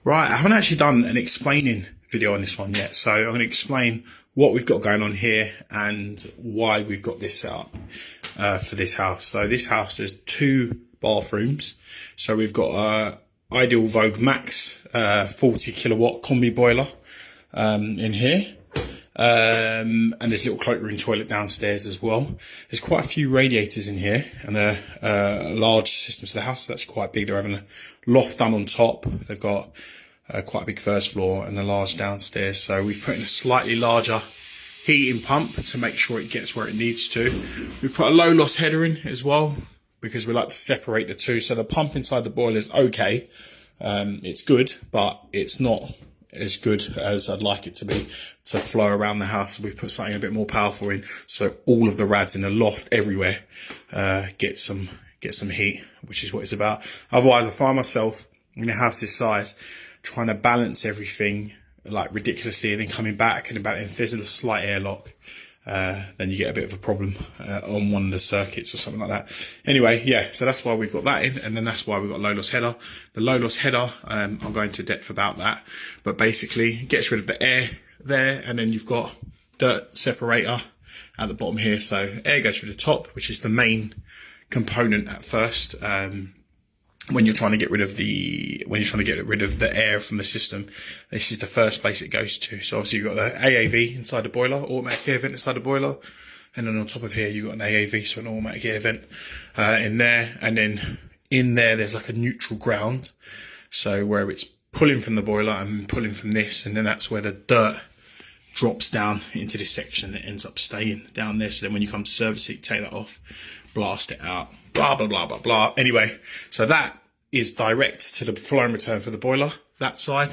Right, I haven't actually done an explaining video on this one yet, so I'm going to explain what we've got going on here and why we've got this set up for this house. So this house has 2 bathrooms. So we've got a Ideal Vogue Max 40 kilowatt combi boiler in here. And there's a little cloakroom toilet downstairs as well. There's quite a few radiators in here and a large system. So the house is actually quite big. They're having a loft done on top. They've got quite a big first floor and a large downstairs. So we've put in a slightly larger heating pump to make sure it gets where it needs to. We've put a low loss header in as well because we like to separate the two. So the pump inside the boiler is okay. It's good, but it's not as good as I'd like it to be to flow around the house. So we've put something a bit more powerful in, so all of the rads in the loft everywhere get some heat, which is what it's about. Otherwise, I find myself in a house this size trying to balance everything like ridiculously, and then coming back and if there's a slight airlock, then you get a bit of a problem on one of the circuits or something like that. Anyway, yeah, so that's why we've got that in, and then that's why we've got low loss header. The low loss header, I'll go into depth about that, but basically it gets rid of the air there, and then you've got dirt separator at the bottom here. So air goes through the top, which is the main component at first. When you're trying to get rid of the air from the system, this is the first place it goes to. So obviously you've got the AAV inside the boiler, automatic air vent inside the boiler, and then on top of here you've got an AAV, so an automatic air vent in there, and then in there's like a neutral ground, so where it's pulling from the boiler and pulling from this, and then that's where the dirt drops down into this section that ends up staying down there. So then when you come to service it, you take that off, blast it out, blah blah blah blah blah. Anyway, so that is direct to the flow and return for the boiler, that side,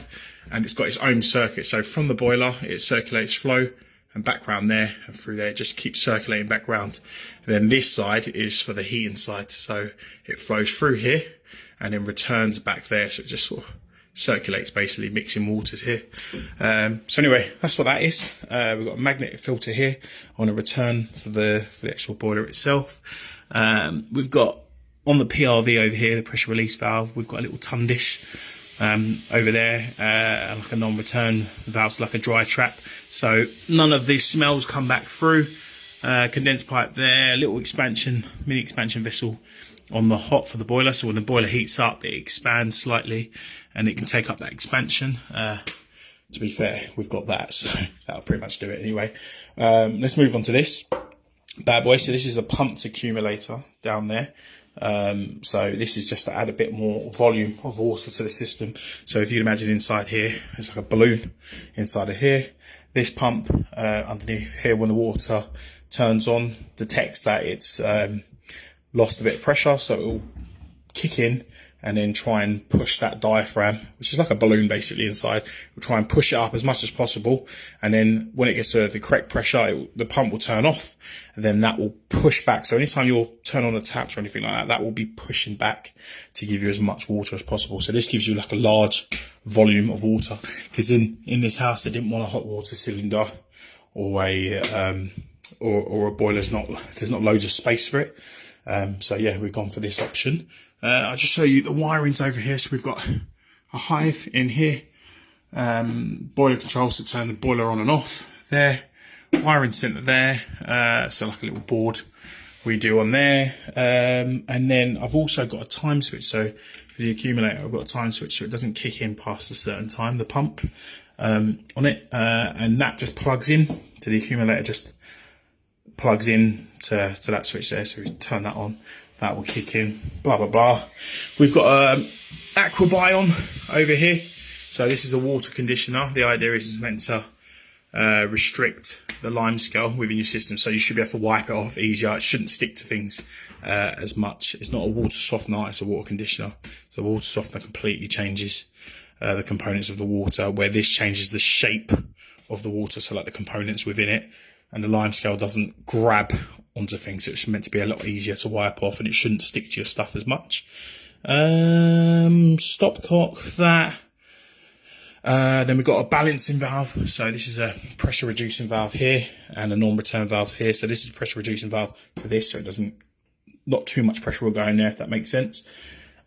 and it's got its own circuit. So from the boiler it circulates flow and background there, and through there it just keeps circulating background. And then this side is for the heating side, so it flows through here and then returns back there, so it just sort of circulates, basically mixing waters here. So anyway, that's what that is. We've got a magnetic filter here on a return for the actual boiler itself. We've got on the PRV over here, the pressure release valve, we've got a little ton dish over there, like a non-return valve, so like a dry trap, so none of these smells come back through. Condensed pipe there, little mini expansion vessel on the hot for the boiler, so when the boiler heats up it expands slightly and it can take up that expansion. To be fair, we've got that, so that'll pretty much do it anyway. Let's move on to this bad boy. So this is a pumped accumulator down there. So this is just to add a bit more volume of water to the system. So if you can imagine inside here, it's like a balloon inside of here. This pump underneath here, when the water turns on, detects that it's lost a bit of pressure, so it will kick in and then try and push that diaphragm, which is like a balloon basically inside. We'll try and push it up as much as possible, and then when it gets to the correct pressure, the pump will turn off, and then that will push back. So anytime you'll turn on the taps or anything like that, that will be pushing back to give you as much water as possible. So this gives you like a large volume of water, because in this house they didn't want a hot water cylinder or a boiler. There's not loads of space for it. So yeah, we've gone for this option. I'll just show you the wirings over here. So we've got a hive in here, boiler controls to turn the boiler on and off there, wiring centre there, so like a little board we do on there, and then I've also got a time switch. So for the accumulator I've got a time switch so it doesn't kick in past a certain time, the pump on it, and that just plugs in to the accumulator, just plugs in to that switch there. So we turn that on, that will kick in, blah blah blah. We've got Aquabion over here, so this is a water conditioner. The idea is it's meant to restrict the lime scale within your system, so you should be able to wipe it off easier. It shouldn't stick to things as much. It's not a water softener, it's a water conditioner. So the water softener completely changes the components of the water, where this changes the shape of the water, so like the components within it, and the lime scale doesn't grab onto things. So it's meant to be a lot easier to wipe off, and it shouldn't stick to your stuff as much. Stopcock that. Then we've got a balancing valve. So this is a pressure reducing valve here and a non-return valve here. So this is a pressure reducing valve for this, so it doesn't, not too much pressure will go in there, if that makes sense.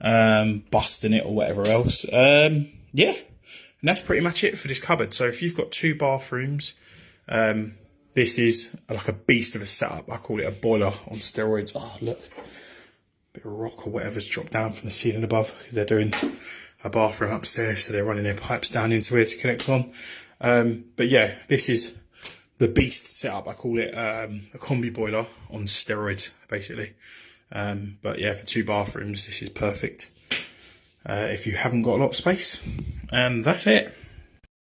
Busting it or whatever else. Yeah, And that's pretty much it for this cupboard. So if you've got 2 bathrooms, this is like a beast of a setup. I call it a boiler on steroids. Oh, look, a bit of rock or whatever's dropped down from the ceiling above, because they're doing a bathroom upstairs, so they're running their pipes down into it to connect on. But yeah, this is the beast setup. I call it a combi boiler on steroids, basically. But yeah, for 2 bathrooms, this is perfect if you haven't got a lot of space. And that's it.